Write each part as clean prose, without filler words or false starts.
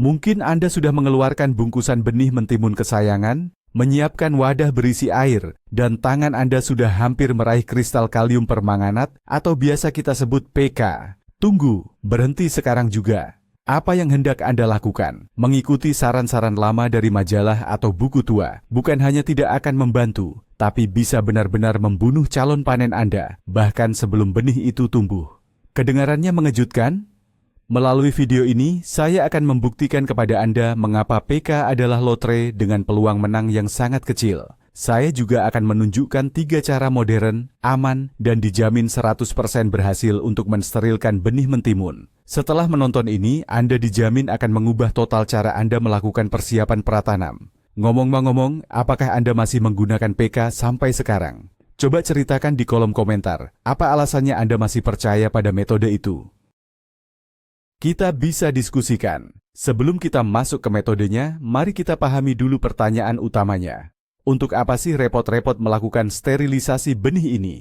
Mungkin Anda sudah mengeluarkan bungkusan benih mentimun kesayangan, menyiapkan wadah berisi air, dan tangan Anda sudah hampir meraih kristal kalium permanganat atau biasa kita sebut PK. Tunggu, berhenti sekarang juga. Apa yang hendak Anda lakukan? Mengikuti saran-saran lama dari majalah atau buku tua bukan hanya tidak akan membantu, tapi bisa benar-benar membunuh calon panen Anda, bahkan sebelum benih itu tumbuh. Kedengarannya mengejutkan? Melalui video ini, saya akan membuktikan kepada Anda mengapa PK adalah lotre dengan peluang menang yang sangat kecil. Saya juga akan menunjukkan 3 cara modern, aman, dan dijamin 100% berhasil untuk mensterilkan benih mentimun. Setelah menonton ini, Anda dijamin akan mengubah total cara Anda melakukan persiapan pratanam. Ngomong-ngomong, apakah Anda masih menggunakan PK sampai sekarang? Coba ceritakan di kolom komentar, apa alasannya Anda masih percaya pada metode itu? Kita bisa diskusikan. Sebelum kita masuk ke metodenya, mari kita pahami dulu pertanyaan utamanya. Untuk apa sih repot-repot melakukan sterilisasi benih ini?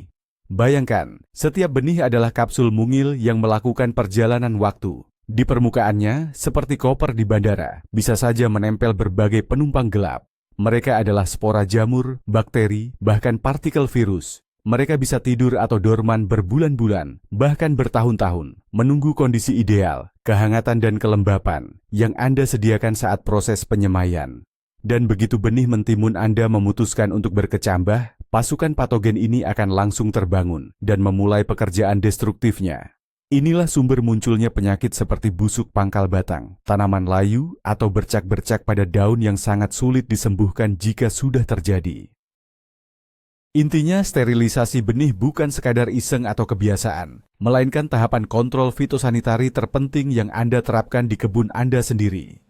Bayangkan, setiap benih adalah kapsul mungil yang melakukan perjalanan waktu. Di permukaannya, seperti koper di bandara, bisa saja menempel berbagai penumpang gelap. Mereka adalah spora jamur, bakteri, bahkan partikel virus. Mereka bisa tidur atau dorman berbulan-bulan, bahkan bertahun-tahun, menunggu kondisi ideal, kehangatan dan kelembapan yang Anda sediakan saat proses penyemaian. Dan begitu benih mentimun Anda memutuskan untuk berkecambah, pasukan patogen ini akan langsung terbangun dan memulai pekerjaan destruktifnya. Inilah sumber munculnya penyakit seperti busuk pangkal batang, tanaman layu, atau bercak-bercak pada daun yang sangat sulit disembuhkan jika sudah terjadi. Intinya, sterilisasi benih bukan sekadar iseng atau kebiasaan, melainkan tahapan kontrol fitosanitari terpenting yang Anda terapkan di kebun Anda sendiri.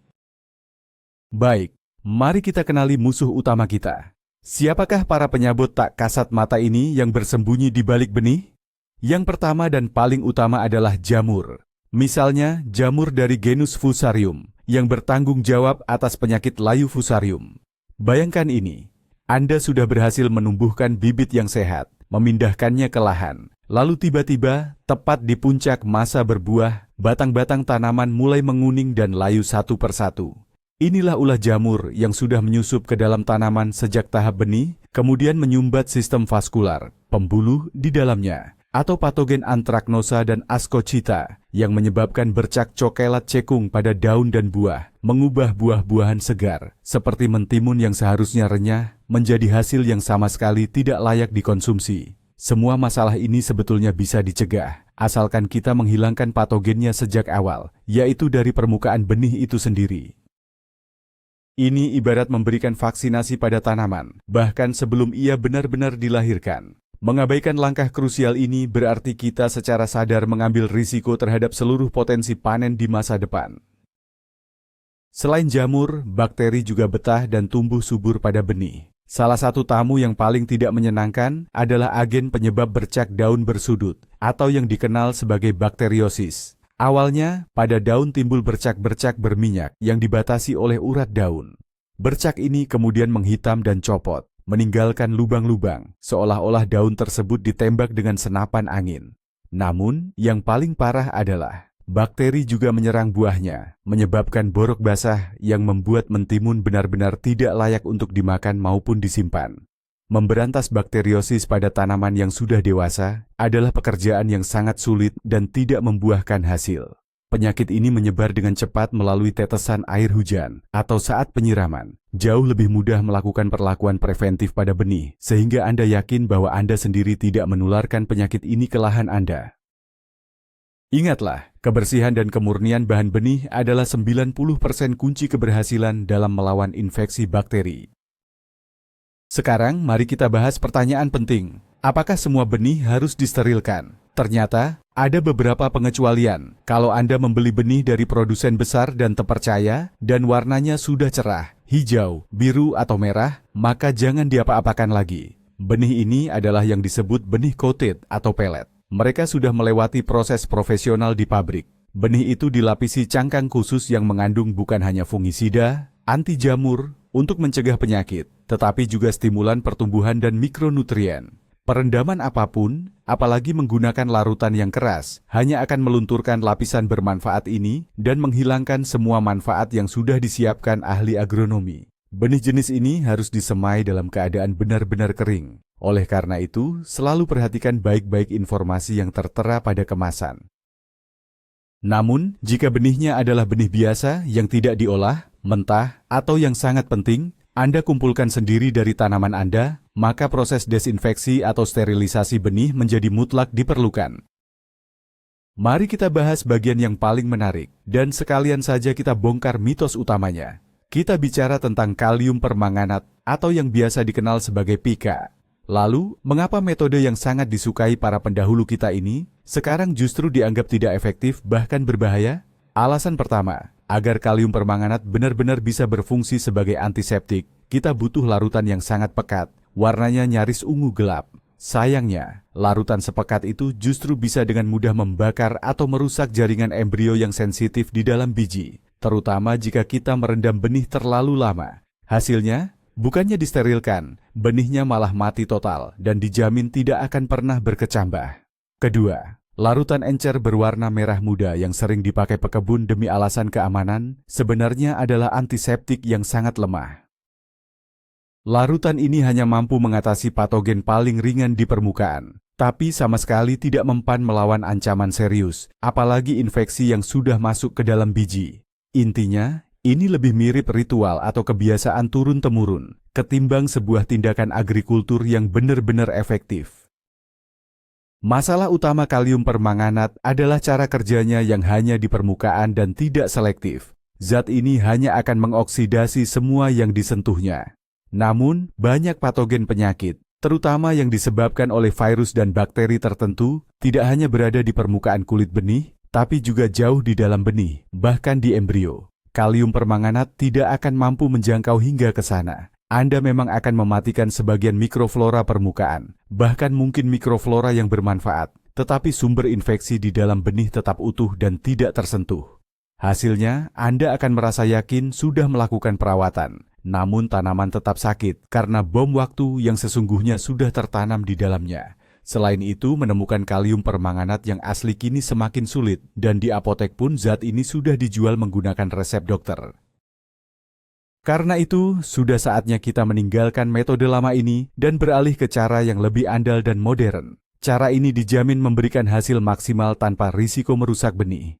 Baik, mari kita kenali musuh utama kita. Siapakah para penyabot tak kasat mata ini yang bersembunyi di balik benih? Yang pertama dan paling utama adalah jamur. Misalnya, jamur dari genus Fusarium, yang bertanggung jawab atas penyakit layu Fusarium. Bayangkan ini. Anda sudah berhasil menumbuhkan bibit yang sehat, memindahkannya ke lahan. Lalu tiba-tiba, tepat di puncak masa berbuah, batang-batang tanaman mulai menguning dan layu satu persatu. Inilah ulah jamur yang sudah menyusup ke dalam tanaman sejak tahap benih, kemudian menyumbat sistem vaskular, pembuluh di dalamnya, atau patogen Anthracnosa dan Ascochyta yang menyebabkan bercak cokelat cekung pada daun dan buah, mengubah buah-buahan segar, seperti mentimun yang seharusnya renyah, menjadi hasil yang sama sekali tidak layak dikonsumsi. Semua masalah ini sebetulnya bisa dicegah, asalkan kita menghilangkan patogennya sejak awal, yaitu dari permukaan benih itu sendiri. Ini ibarat memberikan vaksinasi pada tanaman, bahkan sebelum ia benar-benar dilahirkan. Mengabaikan langkah krusial ini berarti kita secara sadar mengambil risiko terhadap seluruh potensi panen di masa depan. Selain jamur, bakteri juga betah dan tumbuh subur pada benih. Salah satu tamu yang paling tidak menyenangkan adalah agen penyebab bercak daun bersudut, atau yang dikenal sebagai bakteriosis. Awalnya, pada daun timbul bercak-bercak berminyak yang dibatasi oleh urat daun. Bercak ini kemudian menghitam dan copot, meninggalkan lubang-lubang, seolah-olah daun tersebut ditembak dengan senapan angin. Namun, yang paling parah adalah, bakteri juga menyerang buahnya, menyebabkan borok basah yang membuat mentimun benar-benar tidak layak untuk dimakan maupun disimpan. Memberantas bakteriosis pada tanaman yang sudah dewasa adalah pekerjaan yang sangat sulit dan tidak membuahkan hasil. Penyakit ini menyebar dengan cepat melalui tetesan air hujan atau saat penyiraman. Jauh lebih mudah melakukan perlakuan preventif pada benih, sehingga Anda yakin bahwa Anda sendiri tidak menularkan penyakit ini ke lahan Anda. Ingatlah, kebersihan dan kemurnian bahan benih adalah 90% kunci keberhasilan dalam melawan infeksi bakteri. Sekarang, mari kita bahas pertanyaan penting. Apakah semua benih harus disterilkan? Ternyata, ada beberapa pengecualian. Kalau Anda membeli benih dari produsen besar dan terpercaya, dan warnanya sudah cerah, hijau, biru, atau merah, maka jangan diapa-apakan lagi. Benih ini adalah yang disebut benih coated atau pelet. Mereka sudah melewati proses profesional di pabrik. Benih itu dilapisi cangkang khusus yang mengandung bukan hanya fungisida, anti jamur, untuk mencegah penyakit, tetapi juga stimulan pertumbuhan dan mikronutrien. Perendaman apapun, apalagi menggunakan larutan yang keras, hanya akan melunturkan lapisan bermanfaat ini dan menghilangkan semua manfaat yang sudah disiapkan ahli agronomi. Benih jenis ini harus disemai dalam keadaan benar-benar kering. Oleh karena itu, selalu perhatikan baik-baik informasi yang tertera pada kemasan. Namun, jika benihnya adalah benih biasa yang tidak diolah, mentah, atau yang sangat penting, Anda kumpulkan sendiri dari tanaman Anda, maka proses desinfeksi atau sterilisasi benih menjadi mutlak diperlukan. Mari kita bahas bagian yang paling menarik, dan sekalian saja kita bongkar mitos utamanya. Kita bicara tentang kalium permanganat atau yang biasa dikenal sebagai pika. Lalu, mengapa metode yang sangat disukai para pendahulu kita ini sekarang justru dianggap tidak efektif bahkan berbahaya? Alasan pertama, agar kalium permanganat benar-benar bisa berfungsi sebagai antiseptik, kita butuh larutan yang sangat pekat, warnanya nyaris ungu gelap. Sayangnya, larutan sepekat itu justru bisa dengan mudah membakar atau merusak jaringan embrio yang sensitif di dalam biji, terutama jika kita merendam benih terlalu lama. Hasilnya, bukannya disterilkan, benihnya malah mati total dan dijamin tidak akan pernah berkecambah. Kedua, larutan encer berwarna merah muda yang sering dipakai pekebun demi alasan keamanan sebenarnya adalah antiseptik yang sangat lemah. Larutan ini hanya mampu mengatasi patogen paling ringan di permukaan, tapi sama sekali tidak mempan melawan ancaman serius, apalagi infeksi yang sudah masuk ke dalam biji. Intinya, ini lebih mirip ritual atau kebiasaan turun-temurun, ketimbang sebuah tindakan agrikultur yang benar-benar efektif. Masalah utama kalium permanganat adalah cara kerjanya yang hanya di permukaan dan tidak selektif. Zat ini hanya akan mengoksidasi semua yang disentuhnya. Namun, banyak patogen penyakit, terutama yang disebabkan oleh virus dan bakteri tertentu, tidak hanya berada di permukaan kulit benih, tapi juga jauh di dalam benih, bahkan di embrio. Kalium permanganat tidak akan mampu menjangkau hingga ke sana. Anda memang akan mematikan sebagian mikroflora permukaan, bahkan mungkin mikroflora yang bermanfaat, tetapi sumber infeksi di dalam benih tetap utuh dan tidak tersentuh. Hasilnya, Anda akan merasa yakin sudah melakukan perawatan, namun tanaman tetap sakit karena bom waktu yang sesungguhnya sudah tertanam di dalamnya. Selain itu, menemukan kalium permanganat yang asli kini semakin sulit, dan di apotek pun zat ini sudah dijual menggunakan resep dokter. Karena itu, sudah saatnya kita meninggalkan metode lama ini dan beralih ke cara yang lebih andal dan modern. Cara ini dijamin memberikan hasil maksimal tanpa risiko merusak benih.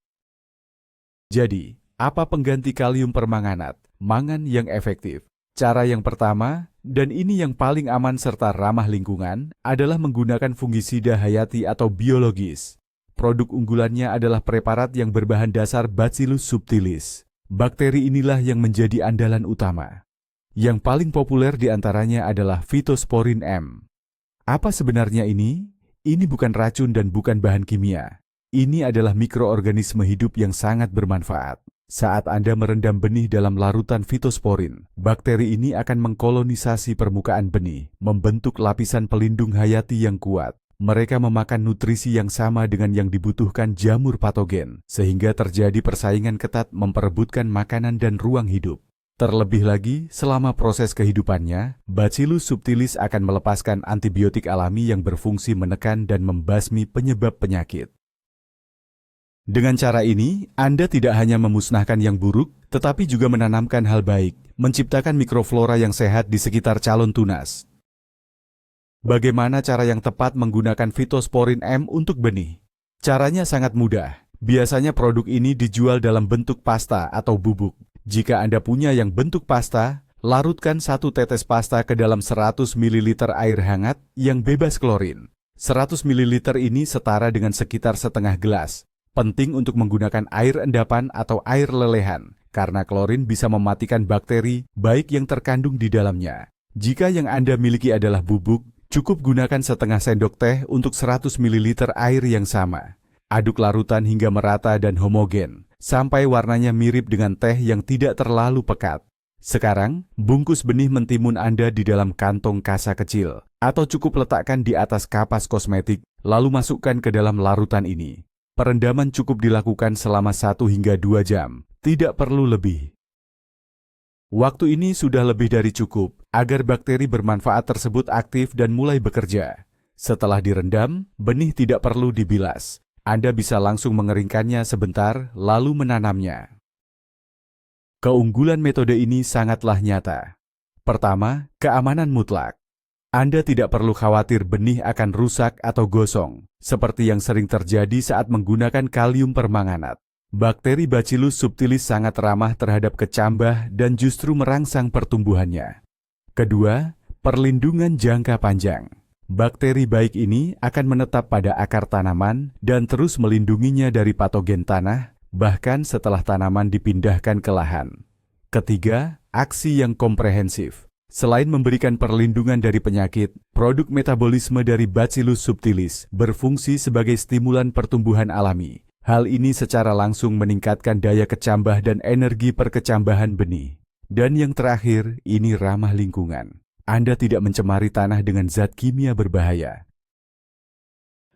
Jadi, apa pengganti kalium permanganat? Mangan yang efektif. Cara yang pertama, dan ini yang paling aman serta ramah lingkungan, adalah menggunakan fungisida hayati atau biologis. Produk unggulannya adalah preparat yang berbahan dasar Bacillus subtilis. Bakteri inilah yang menjadi andalan utama. Yang paling populer di antaranya adalah Phytosporin M. Apa sebenarnya ini? Ini bukan racun dan bukan bahan kimia. Ini adalah mikroorganisme hidup yang sangat bermanfaat. Saat Anda merendam benih dalam larutan fitosporin, bakteri ini akan mengkolonisasi permukaan benih, membentuk lapisan pelindung hayati yang kuat. Mereka memakan nutrisi yang sama dengan yang dibutuhkan jamur patogen, sehingga terjadi persaingan ketat memperebutkan makanan dan ruang hidup. Terlebih lagi, selama proses kehidupannya, Bacillus subtilis akan melepaskan antibiotik alami yang berfungsi menekan dan membasmi penyebab penyakit. Dengan cara ini, Anda tidak hanya memusnahkan yang buruk, tetapi juga menanamkan hal baik, menciptakan mikroflora yang sehat di sekitar calon tunas. Bagaimana cara yang tepat menggunakan Phytosporin M untuk benih? Caranya sangat mudah. Biasanya produk ini dijual dalam bentuk pasta atau bubuk. Jika Anda punya yang bentuk pasta, larutkan 1 tetes pasta ke dalam 100 ml air hangat yang bebas klorin. 100 ml ini setara dengan sekitar setengah gelas. Penting untuk menggunakan air endapan atau air lelehan, karena klorin bisa mematikan bakteri, baik yang terkandung di dalamnya. Jika yang Anda miliki adalah bubuk, cukup gunakan setengah sendok teh untuk 100 ml air yang sama. Aduk larutan hingga merata dan homogen, sampai warnanya mirip dengan teh yang tidak terlalu pekat. Sekarang, bungkus benih mentimun Anda di dalam kantong kasa kecil, atau cukup letakkan di atas kapas kosmetik, lalu masukkan ke dalam larutan ini. Perendaman cukup dilakukan selama 1 hingga 2 jam, tidak perlu lebih. Waktu ini sudah lebih dari cukup agar bakteri bermanfaat tersebut aktif dan mulai bekerja. Setelah direndam, benih tidak perlu dibilas. Anda bisa langsung mengeringkannya sebentar, lalu menanamnya. Keunggulan metode ini sangatlah nyata. Pertama, keamanan mutlak. Anda tidak perlu khawatir benih akan rusak atau gosong, seperti yang sering terjadi saat menggunakan kalium permanganat. Bakteri Bacillus subtilis sangat ramah terhadap kecambah dan justru merangsang pertumbuhannya. Kedua, perlindungan jangka panjang. Bakteri baik ini akan menetap pada akar tanaman dan terus melindunginya dari patogen tanah, bahkan setelah tanaman dipindahkan ke lahan. Ketiga, aksi yang komprehensif. Selain memberikan perlindungan dari penyakit, produk metabolisme dari Bacillus subtilis berfungsi sebagai stimulan pertumbuhan alami. Hal ini secara langsung meningkatkan daya kecambah dan energi perkecambahan benih. Dan yang terakhir, ini ramah lingkungan. Anda tidak mencemari tanah dengan zat kimia berbahaya.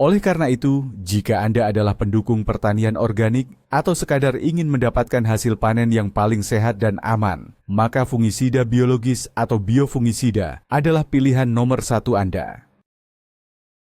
Oleh karena itu, jika Anda adalah pendukung pertanian organik atau sekadar ingin mendapatkan hasil panen yang paling sehat dan aman, maka fungisida biologis atau biofungisida adalah pilihan nomor 1 Anda.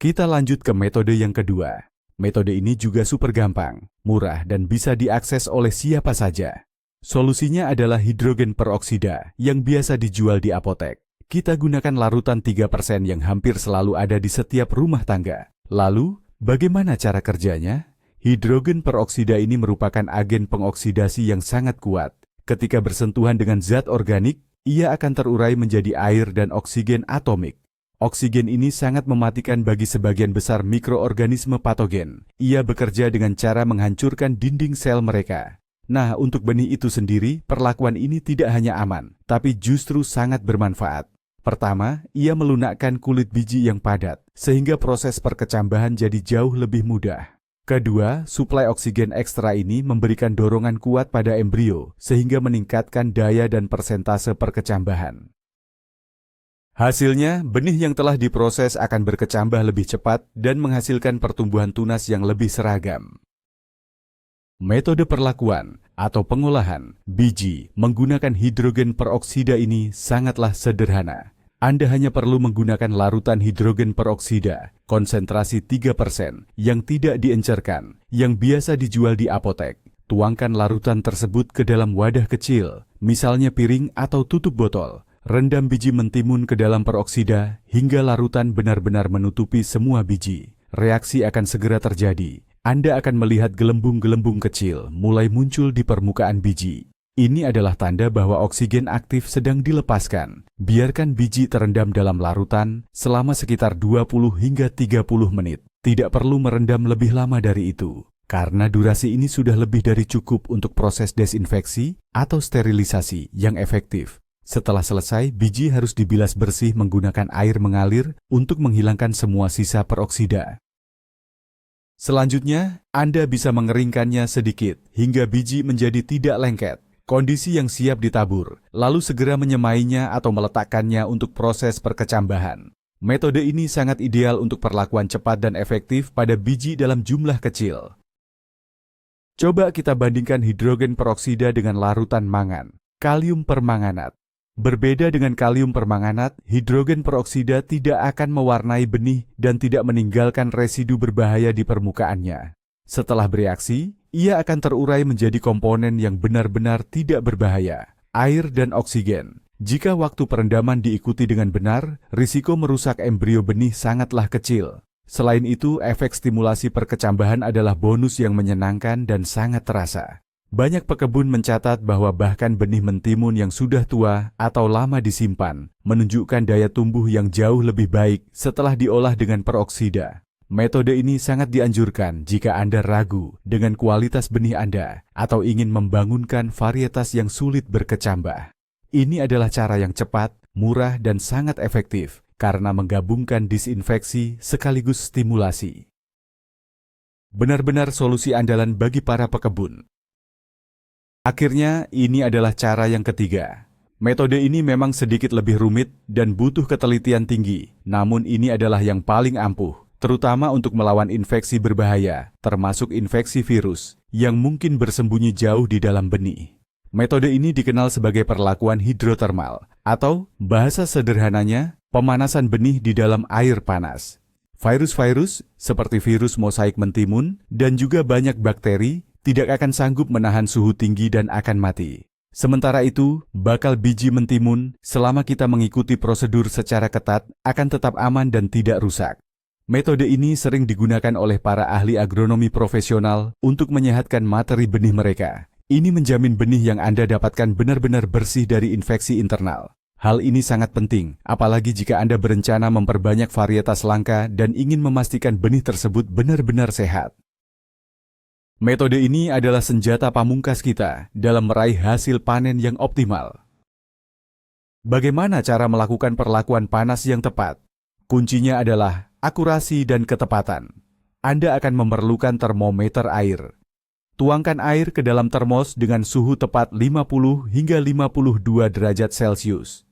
Kita lanjut ke metode yang kedua. Metode ini juga super gampang, murah, dan bisa diakses oleh siapa saja. Solusinya adalah hidrogen peroksida yang biasa dijual di apotek. Kita gunakan larutan 3% yang hampir selalu ada di setiap rumah tangga. Lalu, bagaimana cara kerjanya? Hidrogen peroksida ini merupakan agen pengoksidasi yang sangat kuat. Ketika bersentuhan dengan zat organik, ia akan terurai menjadi air dan oksigen atomik. Oksigen ini sangat mematikan bagi sebagian besar mikroorganisme patogen. Ia bekerja dengan cara menghancurkan dinding sel mereka. Nah, untuk benih itu sendiri, perlakuan ini tidak hanya aman, tapi justru sangat bermanfaat. Pertama, ia melunakkan kulit biji yang padat, sehingga proses perkecambahan jadi jauh lebih mudah. Kedua, suplai oksigen ekstra ini memberikan dorongan kuat pada embrio, sehingga meningkatkan daya dan persentase perkecambahan. Hasilnya, benih yang telah diproses akan berkecambah lebih cepat dan menghasilkan pertumbuhan tunas yang lebih seragam. Metode perlakuan atau pengolahan biji menggunakan hidrogen peroksida ini sangatlah sederhana. Anda hanya perlu menggunakan larutan hidrogen peroksida, konsentrasi 3% yang tidak diencerkan, yang biasa dijual di apotek. Tuangkan larutan tersebut ke dalam wadah kecil, misalnya piring atau tutup botol. Rendam biji mentimun ke dalam peroksida hingga larutan benar-benar menutupi semua biji. Reaksi akan segera terjadi. Anda akan melihat gelembung-gelembung kecil mulai muncul di permukaan biji. Ini adalah tanda bahwa oksigen aktif sedang dilepaskan. Biarkan biji terendam dalam larutan selama sekitar 20 hingga 30 menit. Tidak perlu merendam lebih lama dari itu, karena durasi ini sudah lebih dari cukup untuk proses desinfeksi atau sterilisasi yang efektif. Setelah selesai, biji harus dibilas bersih menggunakan air mengalir untuk menghilangkan semua sisa peroksida. Selanjutnya, Anda bisa mengeringkannya sedikit hingga biji menjadi tidak lengket. Kondisi yang siap ditabur, lalu segera menyemainya atau meletakkannya untuk proses perkecambahan. Metode ini sangat ideal untuk perlakuan cepat dan efektif pada biji dalam jumlah kecil. Coba kita bandingkan hidrogen peroksida dengan larutan mangan, kalium permanganat. Berbeda dengan kalium permanganat, hidrogen peroksida tidak akan mewarnai benih dan tidak meninggalkan residu berbahaya di permukaannya. Setelah bereaksi, ia akan terurai menjadi komponen yang benar-benar tidak berbahaya, air dan oksigen. Jika waktu perendaman diikuti dengan benar, risiko merusak embrio benih sangatlah kecil. Selain itu, efek stimulasi perkecambahan adalah bonus yang menyenangkan dan sangat terasa. Banyak pekebun mencatat bahwa bahkan benih mentimun yang sudah tua atau lama disimpan menunjukkan daya tumbuh yang jauh lebih baik setelah diolah dengan peroksida. Metode ini sangat dianjurkan jika Anda ragu dengan kualitas benih Anda atau ingin membangunkan varietas yang sulit berkecambah. Ini adalah cara yang cepat, murah, dan sangat efektif karena menggabungkan disinfeksi sekaligus stimulasi. Benar-benar solusi andalan bagi para pekebun. Akhirnya, ini adalah cara yang ketiga. Metode ini memang sedikit lebih rumit dan butuh ketelitian tinggi, namun ini adalah yang paling ampuh, terutama untuk melawan infeksi berbahaya, termasuk infeksi virus, yang mungkin bersembunyi jauh di dalam benih. Metode ini dikenal sebagai perlakuan hidrotermal, atau bahasa sederhananya, pemanasan benih di dalam air panas. Virus-virus seperti virus mosaik mentimun dan juga banyak bakteri tidak akan sanggup menahan suhu tinggi dan akan mati. Sementara itu, bakal biji mentimun selama kita mengikuti prosedur secara ketat akan tetap aman dan tidak rusak. Metode ini sering digunakan oleh para ahli agronomi profesional untuk menyehatkan materi benih mereka. Ini menjamin benih yang Anda dapatkan benar-benar bersih dari infeksi internal. Hal ini sangat penting, apalagi jika Anda berencana memperbanyak varietas langka dan ingin memastikan benih tersebut benar-benar sehat. Metode ini adalah senjata pamungkas kita dalam meraih hasil panen yang optimal. Bagaimana cara melakukan perlakuan panas yang tepat? Kuncinya adalah akurasi dan ketepatan. Anda akan memerlukan termometer air. Tuangkan air ke dalam termos dengan suhu tepat 50 hingga 52 derajat Celcius.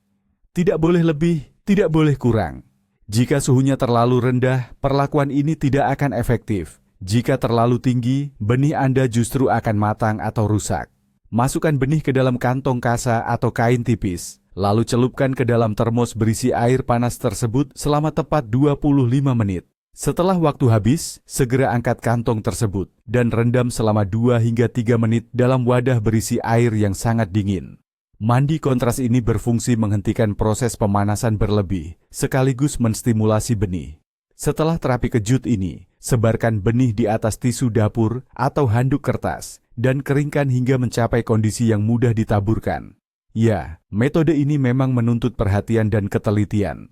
Tidak boleh lebih, tidak boleh kurang. Jika suhunya terlalu rendah, perlakuan ini tidak akan efektif. Jika terlalu tinggi, benih Anda justru akan matang atau rusak. Masukkan benih ke dalam kantong kasa atau kain tipis, lalu celupkan ke dalam termos berisi air panas tersebut selama tepat 25 menit. Setelah waktu habis, segera angkat kantong tersebut dan rendam selama 2 hingga 3 menit dalam wadah berisi air yang sangat dingin. Mandi kontras ini berfungsi menghentikan proses pemanasan berlebih, sekaligus menstimulasi benih. Setelah terapi kejut ini, sebarkan benih di atas tisu dapur atau handuk kertas dan keringkan hingga mencapai kondisi yang mudah ditaburkan. Ya, metode ini memang menuntut perhatian dan ketelitian.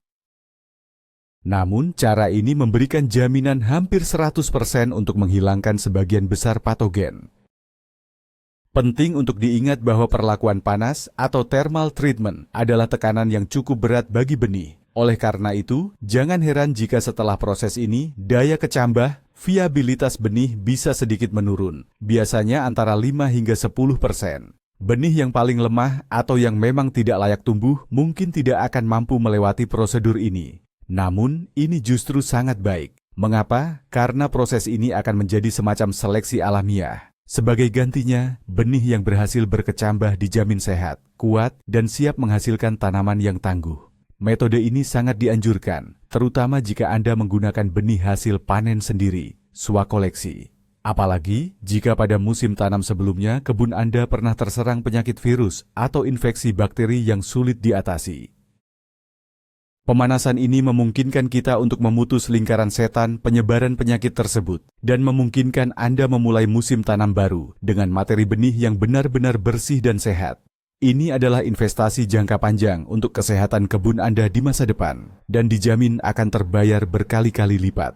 Namun, cara ini memberikan jaminan hampir 100% untuk menghilangkan sebagian besar patogen. Penting untuk diingat bahwa perlakuan panas atau thermal treatment adalah tekanan yang cukup berat bagi benih. Oleh karena itu, jangan heran jika setelah proses ini, daya kecambah, viabilitas benih bisa sedikit menurun, biasanya antara 5 hingga 10%. Benih yang paling lemah atau yang memang tidak layak tumbuh mungkin tidak akan mampu melewati prosedur ini. Namun, ini justru sangat baik. Mengapa? Karena proses ini akan menjadi semacam seleksi alamiah. Sebagai gantinya, benih yang berhasil berkecambah dijamin sehat, kuat, dan siap menghasilkan tanaman yang tangguh. Metode ini sangat dianjurkan, terutama jika Anda menggunakan benih hasil panen sendiri, swakoleksi. Apalagi jika pada musim tanam sebelumnya kebun Anda pernah terserang penyakit virus atau infeksi bakteri yang sulit diatasi. Pemanasan ini memungkinkan kita untuk memutus lingkaran setan penyebaran penyakit tersebut dan memungkinkan Anda memulai musim tanam baru dengan materi benih yang benar-benar bersih dan sehat. Ini adalah investasi jangka panjang untuk kesehatan kebun Anda di masa depan dan dijamin akan terbayar berkali-kali lipat.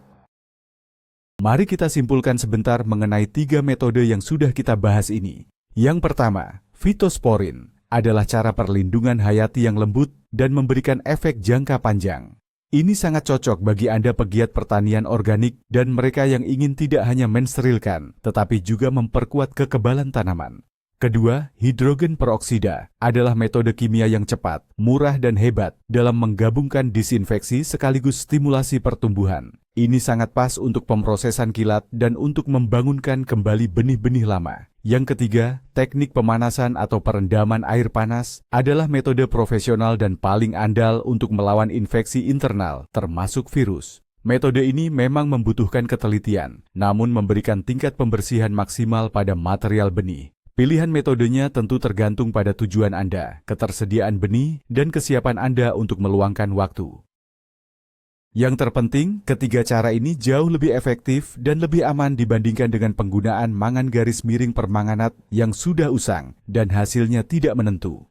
Mari kita simpulkan sebentar mengenai 3 metode yang sudah kita bahas ini. Yang pertama, fitosporin adalah cara perlindungan hayati yang lembut dan memberikan efek jangka panjang. Ini sangat cocok bagi Anda pegiat pertanian organik dan mereka yang ingin tidak hanya mensterilkan, tetapi juga memperkuat kekebalan tanaman. Kedua, hidrogen peroksida adalah metode kimia yang cepat, murah dan hebat dalam menggabungkan disinfeksi sekaligus stimulasi pertumbuhan. Ini sangat pas untuk pemrosesan kilat dan untuk membangunkan kembali benih-benih lama. Yang ketiga, teknik pemanasan atau perendaman air panas adalah metode profesional dan paling andal untuk melawan infeksi internal, termasuk virus. Metode ini memang membutuhkan ketelitian, namun memberikan tingkat pembersihan maksimal pada material benih. Pilihan metodenya tentu tergantung pada tujuan Anda, ketersediaan benih, dan kesiapan Anda untuk meluangkan waktu. Yang terpenting, ketiga cara ini jauh lebih efektif dan lebih aman dibandingkan dengan penggunaan mangan garis miring permanganat yang sudah usang dan hasilnya tidak menentu.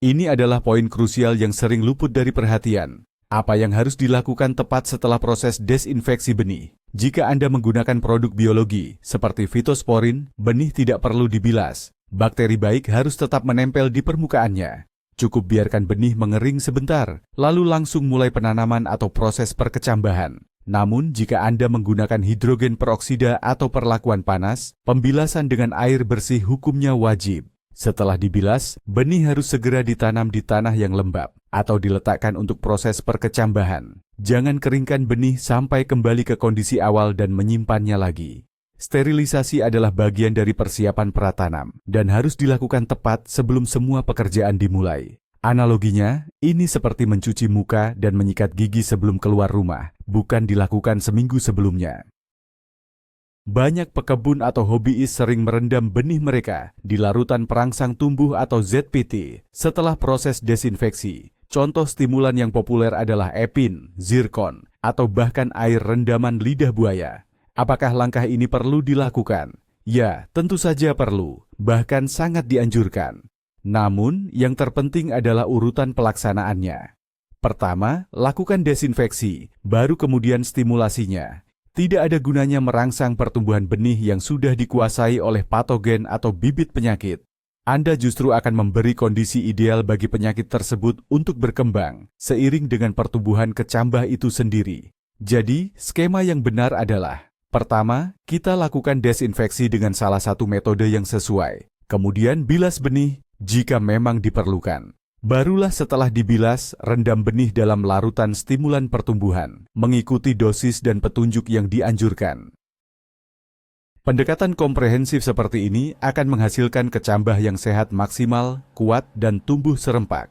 Ini adalah poin krusial yang sering luput dari perhatian. Apa yang harus dilakukan tepat setelah proses desinfeksi benih? Jika Anda menggunakan produk biologi seperti fitosporin, benih tidak perlu dibilas. Bakteri baik harus tetap menempel di permukaannya. Cukup biarkan benih mengering sebentar, lalu langsung mulai penanaman atau proses perkecambahan. Namun, jika Anda menggunakan hidrogen peroksida atau perlakuan panas, pembilasan dengan air bersih hukumnya wajib. Setelah dibilas, benih harus segera ditanam di tanah yang lembab atau diletakkan untuk proses perkecambahan. Jangan keringkan benih sampai kembali ke kondisi awal dan menyimpannya lagi. Sterilisasi adalah bagian dari persiapan pratanam dan harus dilakukan tepat sebelum semua pekerjaan dimulai. Analoginya, ini seperti mencuci muka dan menyikat gigi sebelum keluar rumah, bukan dilakukan seminggu sebelumnya. Banyak pekebun atau hobiis sering merendam benih mereka di larutan perangsang tumbuh atau ZPT setelah proses desinfeksi. Contoh stimulan yang populer adalah epin, zirkon, atau bahkan air rendaman lidah buaya. Apakah langkah ini perlu dilakukan? Ya, tentu saja perlu, bahkan sangat dianjurkan. Namun, yang terpenting adalah urutan pelaksanaannya. Pertama, lakukan desinfeksi, baru kemudian stimulasinya. Tidak ada gunanya merangsang pertumbuhan benih yang sudah dikuasai oleh patogen atau bibit penyakit. Anda justru akan memberi kondisi ideal bagi penyakit tersebut untuk berkembang, seiring dengan pertumbuhan kecambah itu sendiri. Jadi, skema yang benar adalah: pertama, kita lakukan desinfeksi dengan salah satu metode yang sesuai. Kemudian bilas benih jika memang diperlukan. Barulah setelah dibilas, rendam benih dalam larutan stimulan pertumbuhan, mengikuti dosis dan petunjuk yang dianjurkan. Pendekatan komprehensif seperti ini akan menghasilkan kecambah yang sehat maksimal, kuat, dan tumbuh serempak.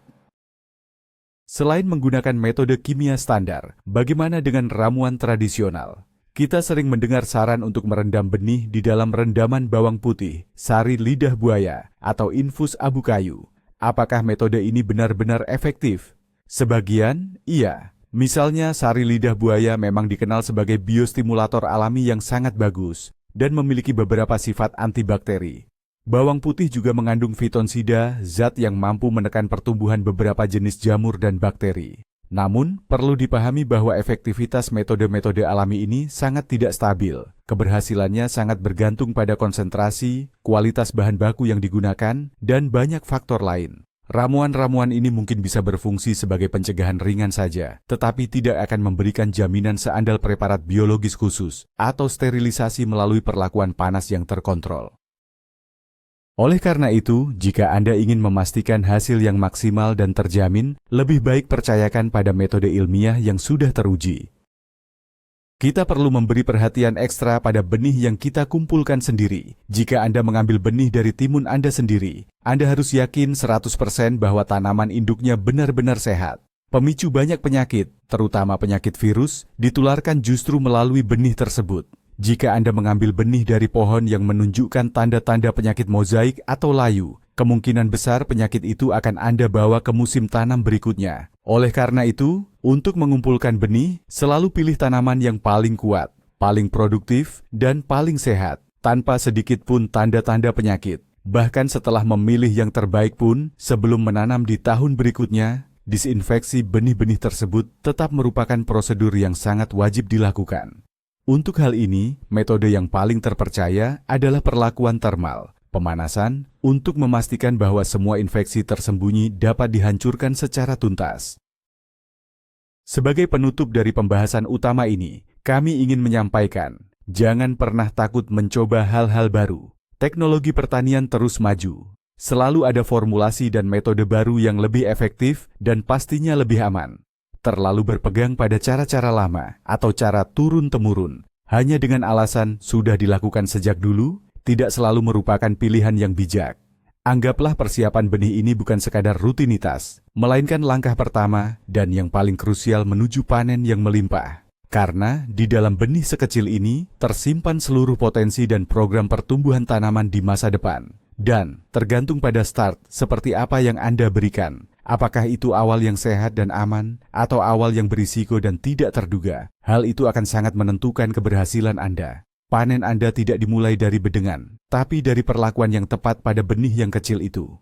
Selain menggunakan metode kimia standar, bagaimana dengan ramuan tradisional? Kita sering mendengar saran untuk merendam benih di dalam rendaman bawang putih, sari lidah buaya, atau infus abu kayu. Apakah metode ini benar-benar efektif? Sebagian, iya. Misalnya, sari lidah buaya memang dikenal sebagai biostimulator alami yang sangat bagus dan memiliki beberapa sifat antibakteri. Bawang putih juga mengandung fitonsida, zat yang mampu menekan pertumbuhan beberapa jenis jamur dan bakteri. Namun, perlu dipahami bahwa efektivitas metode-metode alami ini sangat tidak stabil. Keberhasilannya sangat bergantung pada konsentrasi, kualitas bahan baku yang digunakan, dan banyak faktor lain. Ramuan-ramuan ini mungkin bisa berfungsi sebagai pencegahan ringan saja, tetapi tidak akan memberikan jaminan seandal preparat biologis khusus atau sterilisasi melalui perlakuan panas yang terkontrol. Oleh karena itu, jika Anda ingin memastikan hasil yang maksimal dan terjamin, lebih baik percayakan pada metode ilmiah yang sudah teruji. Kita perlu memberi perhatian ekstra pada benih yang kita kumpulkan sendiri. Jika Anda mengambil benih dari timun Anda sendiri, Anda harus yakin 100% bahwa tanaman induknya benar-benar sehat. Pemicu banyak penyakit, terutama penyakit virus, ditularkan justru melalui benih tersebut. Jika Anda mengambil benih dari pohon yang menunjukkan tanda-tanda penyakit mozaik atau layu, kemungkinan besar penyakit itu akan Anda bawa ke musim tanam berikutnya. Oleh karena itu, untuk mengumpulkan benih, selalu pilih tanaman yang paling kuat, paling produktif, dan paling sehat, tanpa sedikit pun tanda-tanda penyakit. Bahkan setelah memilih yang terbaik pun, sebelum menanam di tahun berikutnya, disinfeksi benih-benih tersebut tetap merupakan prosedur yang sangat wajib dilakukan. Untuk hal ini, metode yang paling terpercaya adalah perlakuan termal, pemanasan, untuk memastikan bahwa semua infeksi tersembunyi dapat dihancurkan secara tuntas. Sebagai penutup dari pembahasan utama ini, kami ingin menyampaikan, jangan pernah takut mencoba hal-hal baru. Teknologi pertanian terus maju. Selalu ada formulasi dan metode baru yang lebih efektif dan pastinya lebih aman. Terlalu berpegang pada cara-cara lama atau cara turun-temurun, hanya dengan alasan sudah dilakukan sejak dulu, tidak selalu merupakan pilihan yang bijak. Anggaplah persiapan benih ini bukan sekadar rutinitas, melainkan langkah pertama dan yang paling krusial menuju panen yang melimpah. Karena di dalam benih sekecil ini tersimpan seluruh potensi dan program pertumbuhan tanaman di masa depan. Dan tergantung pada start seperti apa yang Anda berikan. Apakah itu awal yang sehat dan aman, atau awal yang berisiko dan tidak terduga? Hal itu akan sangat menentukan keberhasilan Anda. Panen Anda tidak dimulai dari bedengan, tapi dari perlakuan yang tepat pada benih yang kecil itu.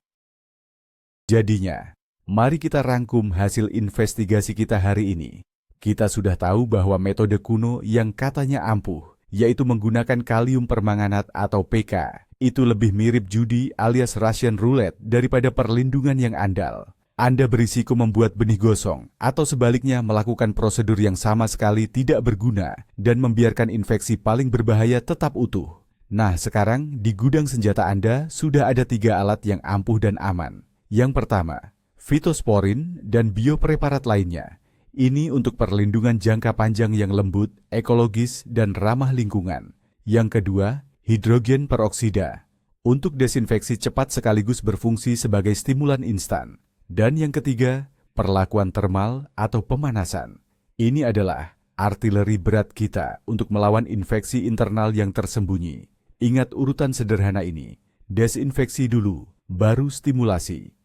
Jadinya, mari kita rangkum hasil investigasi kita hari ini. Kita sudah tahu bahwa metode kuno yang katanya ampuh, yaitu menggunakan kalium permanganat atau PK, itu lebih mirip judi alias Russian roulette daripada perlindungan yang andal. Anda berisiko membuat benih gosong, atau sebaliknya melakukan prosedur yang sama sekali tidak berguna dan membiarkan infeksi paling berbahaya tetap utuh. Nah, sekarang di gudang senjata Anda sudah ada 3 alat yang ampuh dan aman. Yang pertama, fitosporin dan biopreparat lainnya. Ini untuk perlindungan jangka panjang yang lembut, ekologis, dan ramah lingkungan. Yang kedua, hidrogen peroksida. Untuk desinfeksi cepat sekaligus berfungsi sebagai stimulan instan. Dan yang ketiga, perlakuan termal atau pemanasan. Ini adalah artileri berat kita untuk melawan infeksi internal yang tersembunyi. Ingat urutan sederhana ini, desinfeksi dulu, baru stimulasi.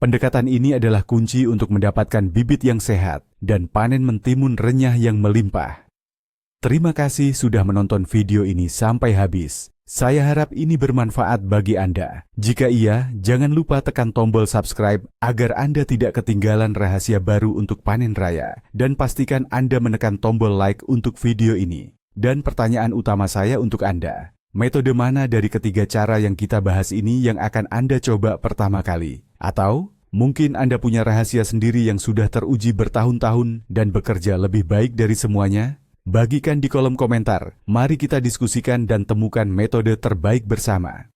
Pendekatan ini adalah kunci untuk mendapatkan bibit yang sehat dan panen mentimun renyah yang melimpah. Terima kasih sudah menonton video ini sampai habis. Saya harap ini bermanfaat bagi Anda. Jika iya, jangan lupa tekan tombol subscribe agar Anda tidak ketinggalan rahasia baru untuk panen raya. Dan pastikan Anda menekan tombol like untuk video ini. Dan pertanyaan utama saya untuk Anda, metode mana dari ketiga cara yang kita bahas ini yang akan Anda coba pertama kali? Atau mungkin Anda punya rahasia sendiri yang sudah teruji bertahun-tahun dan bekerja lebih baik dari semuanya? Bagikan di kolom komentar. Mari kita diskusikan dan temukan metode terbaik bersama.